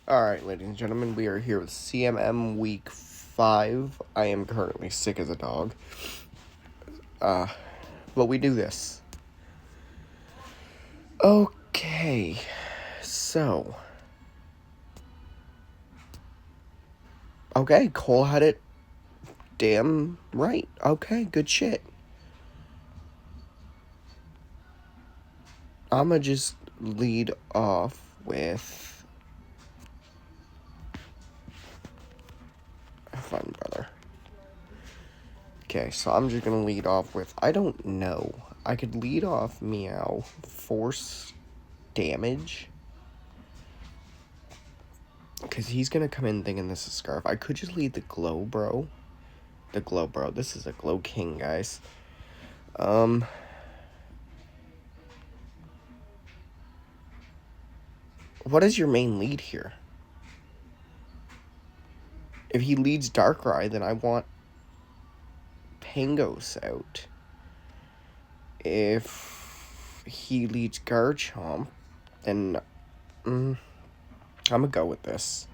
Alright, ladies and gentlemen, we are here with CMM Week 5. I am currently sick as a dog. But we do this. Okay, so. Okay, Cole had it damn right. Okay, good shit. I'ma just lead off with... Have fun, brother. Okay, so I'm just gonna lead off with... I don't know. I could lead off Meow, force damage, because he's gonna come in thinking this is Scarf. I could just lead the Glow Bro. The Glow Bro. This is a Glowking, guys. What is your main lead here? If he leads Darkrai, then I want Pangos out. If he leads Garchomp, then I'm gonna go with this.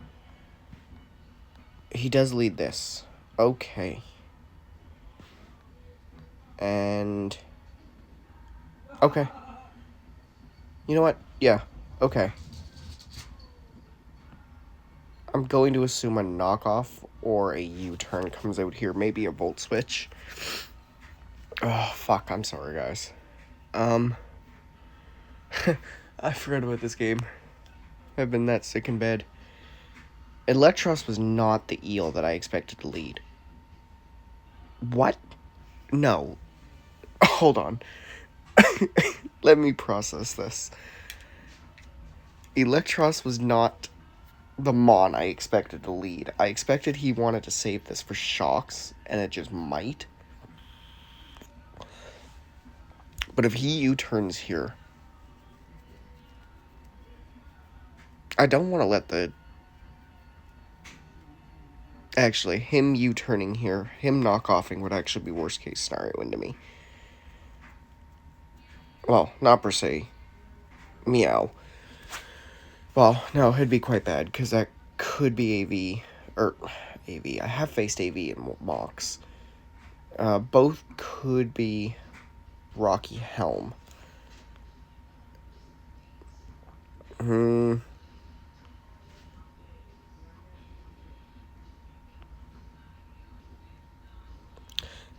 He does lead this. Okay. And... okay. You know what? Yeah. Okay. I'm going to assume a knockoff or a U-turn comes out here. Maybe a Volt Switch. Oh, fuck. I'm sorry, guys. I forgot about this game. I've been that sick in bed. Electros was not the eel that I expected to lead. What? No. Hold on. Let me process this. Electros was not the Mon I expected to lead. I expected he wanted to save this for shocks, and it just might. But if he U-turns here, I don't want to let the... Actually, him U-turning here, him knock-offing would actually be worst-case scenario into me. Well, not per se. Meow. Well, no, it'd be quite bad, because that could be AV. Or, AV. I have faced AV in mocks. Both could be Rocky Helm.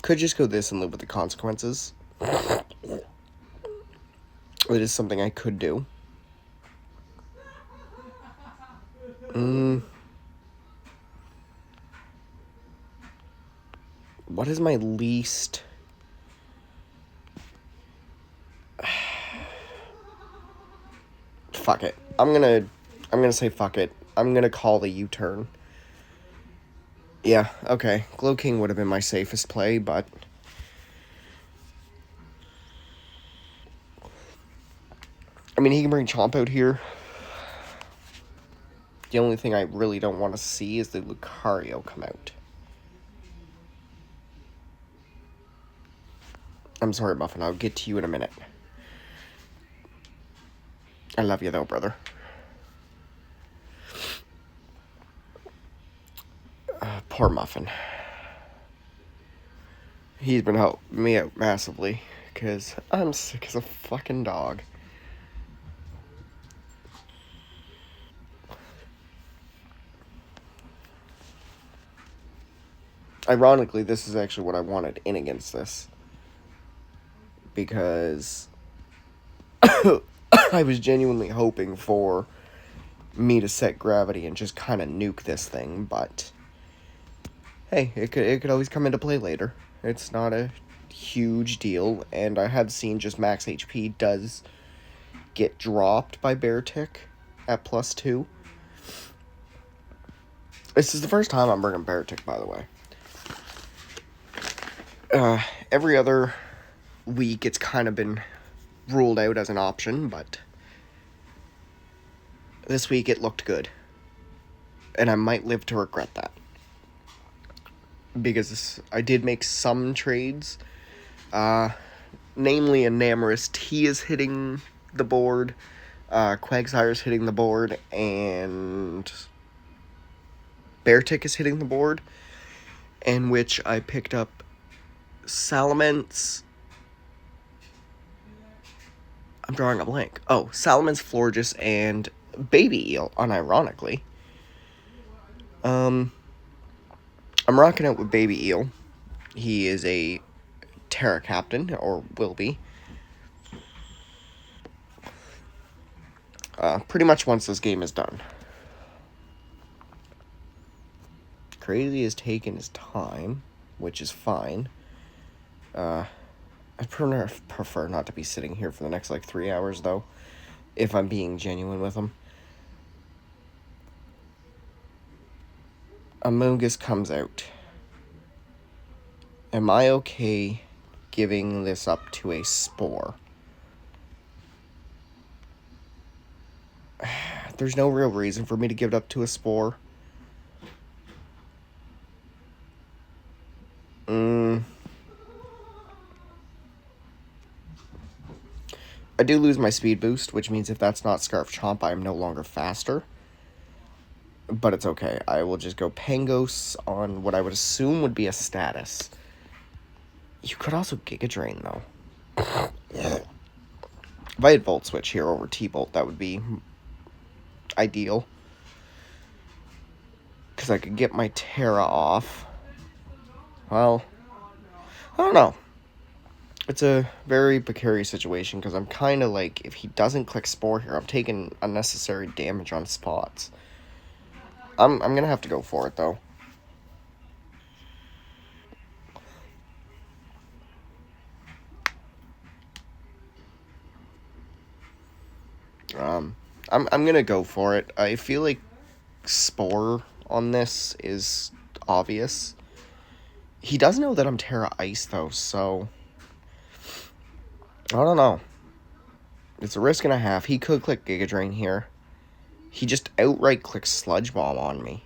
Could just go this and live with the consequences. It is something I could do. What is my least... Fuck it. I'm gonna say fuck it. I'm gonna call the U-turn. Yeah, okay. Glowking would have been my safest play, but... I mean, he can bring Chomp out here. The only thing I really don't want to see is the Lucario come out. I'm sorry, Muffin. I'll get to you in a minute. I love you, though, brother. Poor Muffin. He's been helping me out massively, because I'm sick as a fucking dog. Ironically, this is actually what I wanted in against this. Because I was genuinely hoping for me to set gravity and just kind of nuke this thing, but hey, it could always come into play later. It's not a huge deal, and I have seen just max HP does get dropped by Beartick at +2. This is the first time I'm bringing Beartick, by the way. Every other week it's kind of been ruled out as an option, but this week it looked good. And I might live to regret that. Because I did make some trades. Namely, a Namorous T is hitting the board. Quagsire's hitting the board, and Beartick is hitting the board, in which I picked up Salamence. I'm drawing a blank. Oh, Salamence, Florges, and Baby Eel, unironically. I'm rocking out with Baby Eel. He is a Terra Captain, or will be. Pretty much once this game is done. Krazy is taking his time, which is fine. I prefer not to be sitting here for the next, 3 hours, though, if I'm being genuine with him. Amogus comes out. Am I okay giving this up to a Spore? There's no real reason for me to give it up to a Spore. I do lose my speed boost, which means if that's not Scarf Chomp, I am no longer faster. But it's okay. I will just go Pangos on what I would assume would be a status. You could also Giga Drain, though. If I had Volt Switch here over T-Bolt, that would be ideal. Because I could get my Terra off. Well, I don't know. It's a very precarious situation, because I'm kind of like, if he doesn't click Spore here, I'm taking unnecessary damage on spots. I'm going to have to go for it, though. I'm going to go for it. I feel like Spore on this is obvious. He does know that I'm Terra Ice, though, so I don't know. It's a risk and a half. He could click Giga Drain here. He just outright clicks Sludge Bomb on me.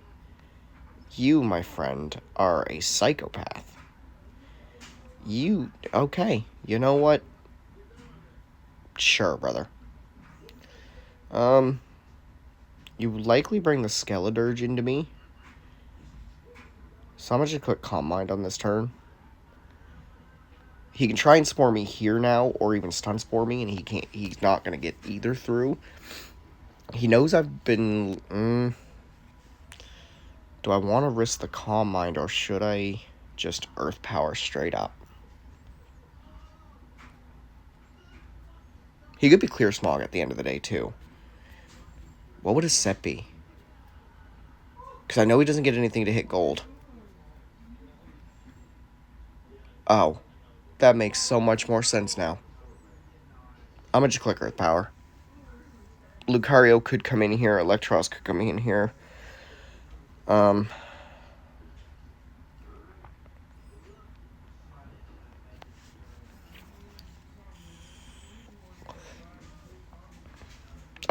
You, my friend, are a psychopath. Okay, you know what? Sure, brother. You likely bring the Skeledirge into me. So I'm gonna just click Calm Mind on this turn. He can try and Spore me here now, or even Stun Spore me, and he's not gonna get either through. He knows I've been... Do I want to risk the Calm Mind, or should I just Earth Power straight up? He could be Clear Smog at the end of the day, too. What would his set be? Because I know he doesn't get anything to hit gold. Oh. That makes so much more sense now. I'm going to just click Earth Power. Lucario could come in here. Electros could come in here. I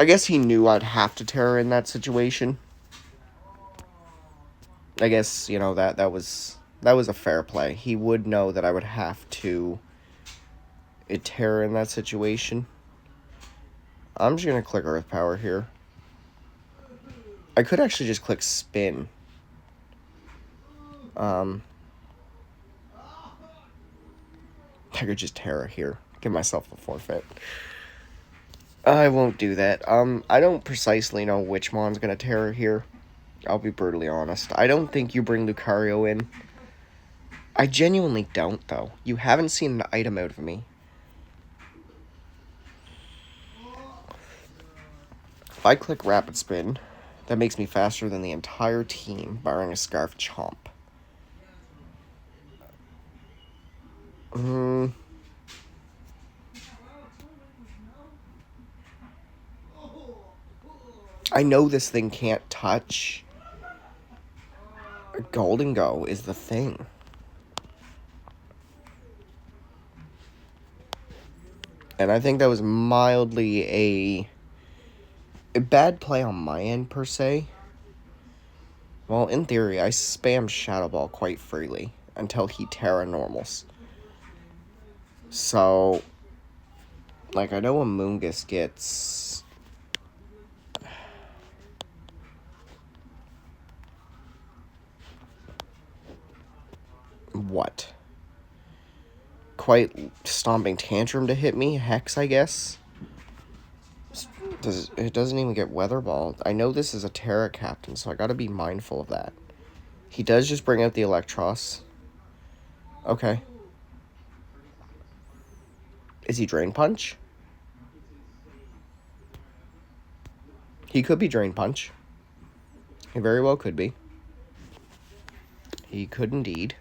guess he knew I'd have to Terra in that situation. I guess, you know, that was a fair play. He would know that I would have to Terra in that situation. I'm just going to click Earth Power here. I could actually just click Spin. I could just Terra here. Give myself a forfeit. I won't do that. I don't precisely know which Mon's going to Terra here. I'll be brutally honest. I don't think you bring Lucario in. I genuinely don't, though. You haven't seen an item out of me. If I click Rapid Spin, that makes me faster than the entire team, barring a Scarf Chomp. I know this thing can't touch. Golden Go is the thing. And I think that was mildly a bad play on my end, per se. Well, in theory, I spam Shadow Ball quite freely until he Terra Normals. So, like, I know Amoonguss gets What? Quite stomping tantrum to hit me? Hex, I guess? It doesn't even get weather balled. I know this is a Terra captain, so I gotta be mindful of that. He does just bring out the Electros. Okay. Is he Drain Punch? He could be Drain Punch. He very well could be. He could indeed.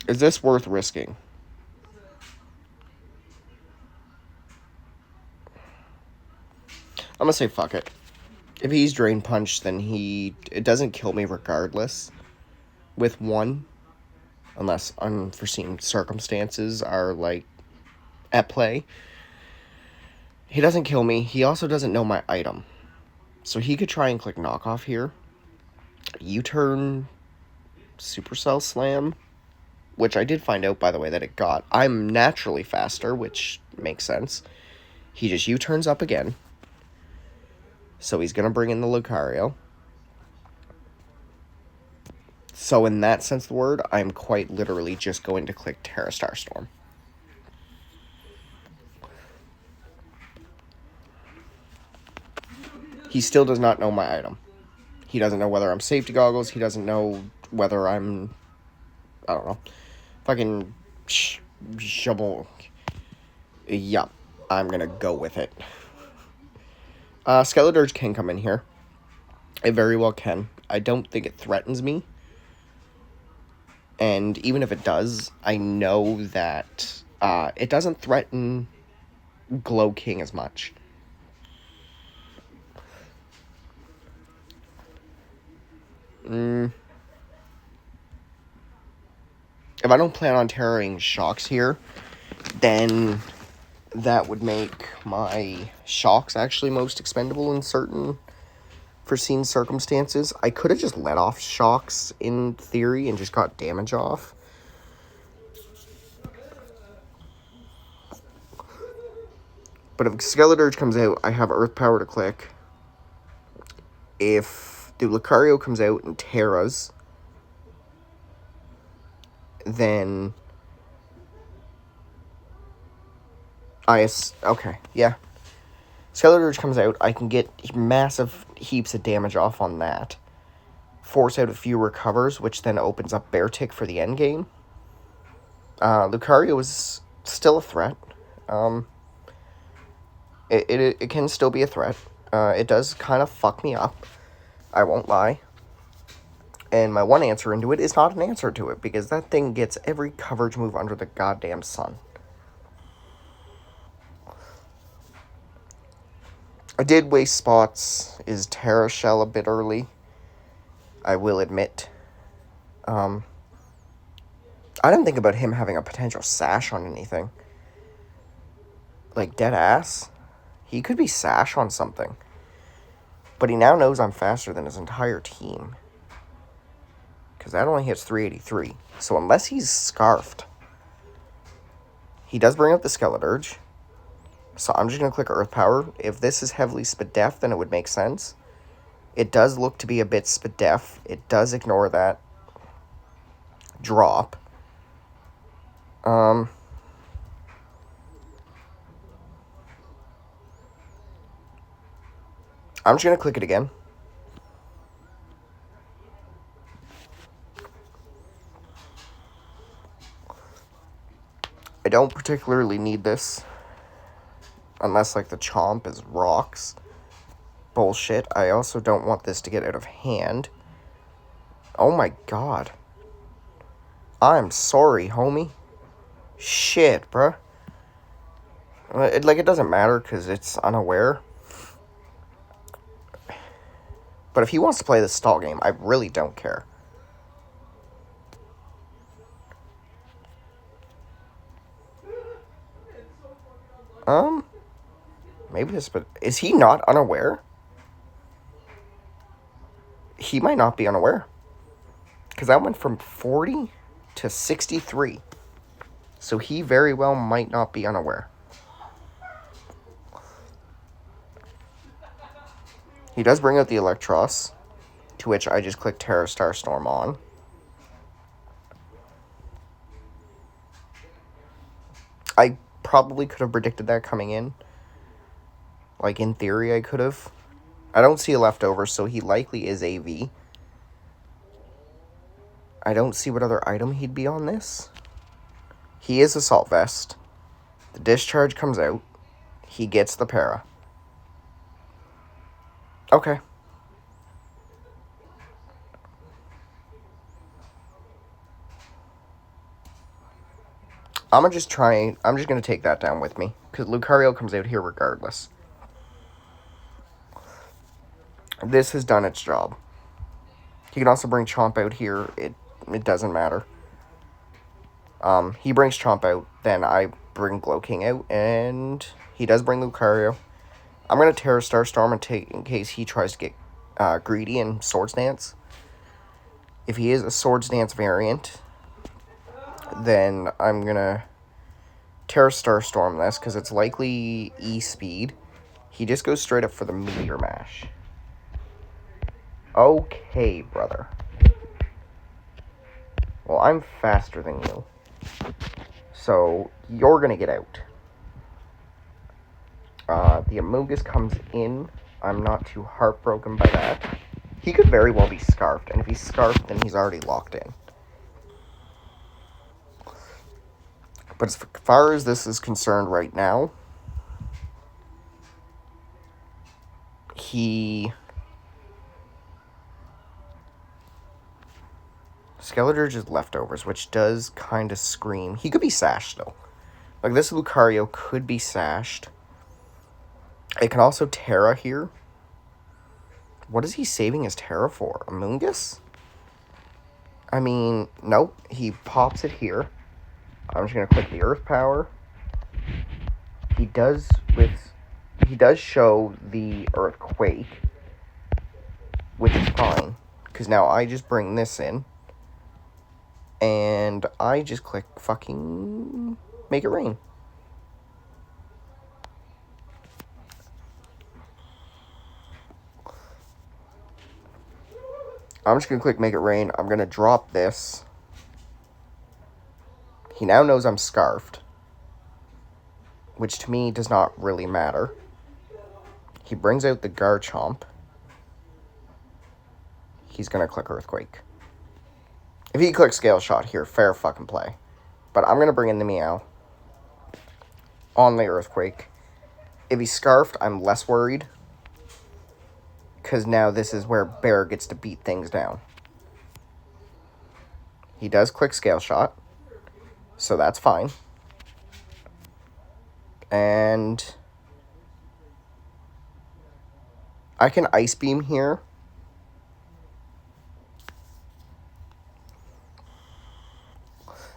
Is this worth risking? I'm gonna say fuck it. If he's Drain Punch, then it doesn't kill me regardless. With one. Unless unforeseen circumstances are, like, at play. He doesn't kill me. He also doesn't know my item. So he could try and click knockoff here. U-turn, Supercell Slam, which I did find out, by the way, that it got. I'm naturally faster, which makes sense. He just U-turns up again. So he's going to bring in the Lucario. So in that sense of the word, I'm quite literally just going to click Terra Star Storm. He still does not know my item. He doesn't know whether I'm safety goggles. He doesn't know whether I'm, I don't know, fucking shovel. Yup, I'm gonna go with it. Skeledirge can come in here. It very well can. I don't think it threatens me. And even if it does, I know that it doesn't threaten Glowking as much. If I don't plan on terroring Shocks here, then that would make my Shocks actually most expendable in certain foreseen circumstances. I could have just let off Shocks in theory and just got damage off. But if Skeledirge comes out, I have Earth Power to click. If the Lucario comes out and Terras, then okay, yeah. Skeledirge comes out, I can get massive heaps of damage off on that. Force out a few recovers, which then opens up Bear Tick for the endgame. Lucario is still a threat. It can still be a threat. It does kind of fuck me up. I won't lie. And my one answer into it is not an answer to it, because that thing gets every coverage move under the goddamn sun. I did waste spots. Is Terra Shell a bit early? I will admit. I didn't think about him having a potential sash on anything. Like, dead ass. He could be sash on something. But he now knows I'm faster than his entire team. Because that only hits 383. So unless he's scarfed, he does bring up the Skeledirge. So I'm just going to click Earth Power. If this is heavily Spadef, then it would make sense. It does look to be a bit Spadef. It does ignore that drop. I'm just going to click it again. I don't particularly need this. Unless, like, the Chomp is rocks. Bullshit. I also don't want this to get out of hand. Oh my god. I'm sorry, homie. Shit, bruh. It doesn't matter because it's unaware. But if he wants to play this stall game, I really don't care. Maybe this, but is he not unaware? He might not be unaware. Because that went from 40 to 63. So he very well might not be unaware. He does bring out the Electros. To which I just click Terra Star Storm on. I probably could have predicted that coming in. Like, in theory, I could have. I don't see a leftover, so he likely is AV. I don't see what other item he'd be on this. He is Assault Vest. The discharge comes out. He gets the para. Okay. I'm just going to take that down with me. Because Lucario comes out here regardless. This has done its job. He can also bring Chomp out here. It doesn't matter. He brings Chomp out. Then I bring Glowking out. And he does bring Lucario. I'm going to Terra Star Storm in case he tries to get greedy and Swords Dance. If he is a Swords Dance variant, then I'm going to Terra Star Storm this, because it's likely E-Speed. He just goes straight up for the Meteor Mash. Okay, brother. Well, I'm faster than you. So, you're going to get out. The Amogus comes in. I'm not too heartbroken by that. He could very well be Scarfed, and if he's Scarfed, then he's already locked in. But as far as this is concerned right now, Skeletor just leftovers, which does kind of scream. He could be sashed, though. Like, this Lucario could be sashed. It can also Terra here. What is he saving his Terra for? Amoonguss? I mean, nope. He pops it here. I'm just going to click the Earth Power. He does show the Earthquake, which is fine. Because now I just bring this in. And I just click fucking Make It Rain. I'm just going to click Make It Rain. I'm going to drop this. He now knows I'm Scarfed, which to me does not really matter. He brings out the Garchomp. He's going to click Earthquake. If he clicks Scale Shot here, fair fucking play. But I'm going to bring in the Meow on the Earthquake. If he's Scarfed, I'm less worried. Because now this is where Bear gets to beat things down. He does click Scale Shot. So that's fine. And I can Ice Beam here.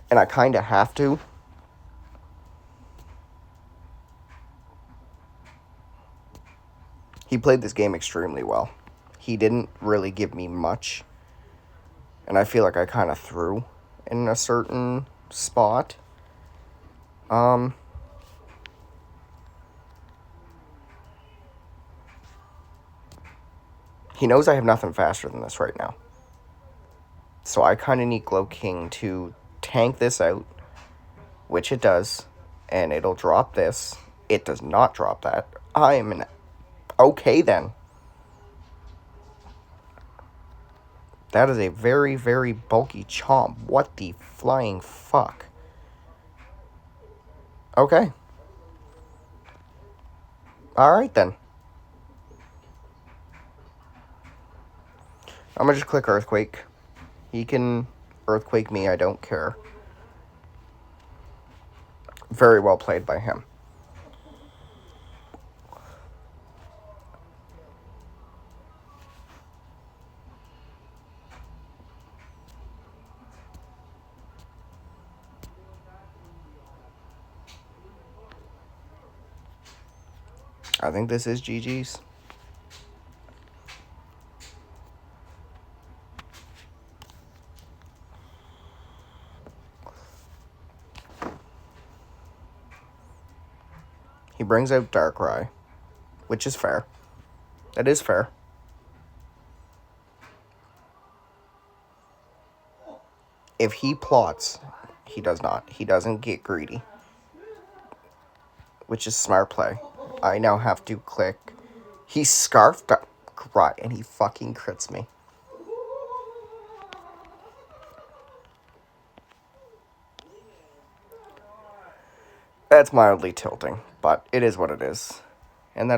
And I kind of have to. He played this game extremely well. He didn't really give me much. And I feel like I kind of threw in a certain spot. He knows I have nothing faster than this right now. So I kind of need Glowking to tank this out, which it does, and it'll drop this. It does not drop that. I am an... Okay, then. That is a very, very bulky Chomp. What the flying fuck? Okay. Alright, then. I'm gonna just click Earthquake. He can Earthquake me, I don't care. Very well played by him. I think this is GG's. He brings out Darkrai, which is fair. That is fair. If he plots, he does not. He doesn't get greedy. Which is smart play. I now have to click. He scarfed up. Right, and he fucking crits me. That's mildly tilting, but it is what it is.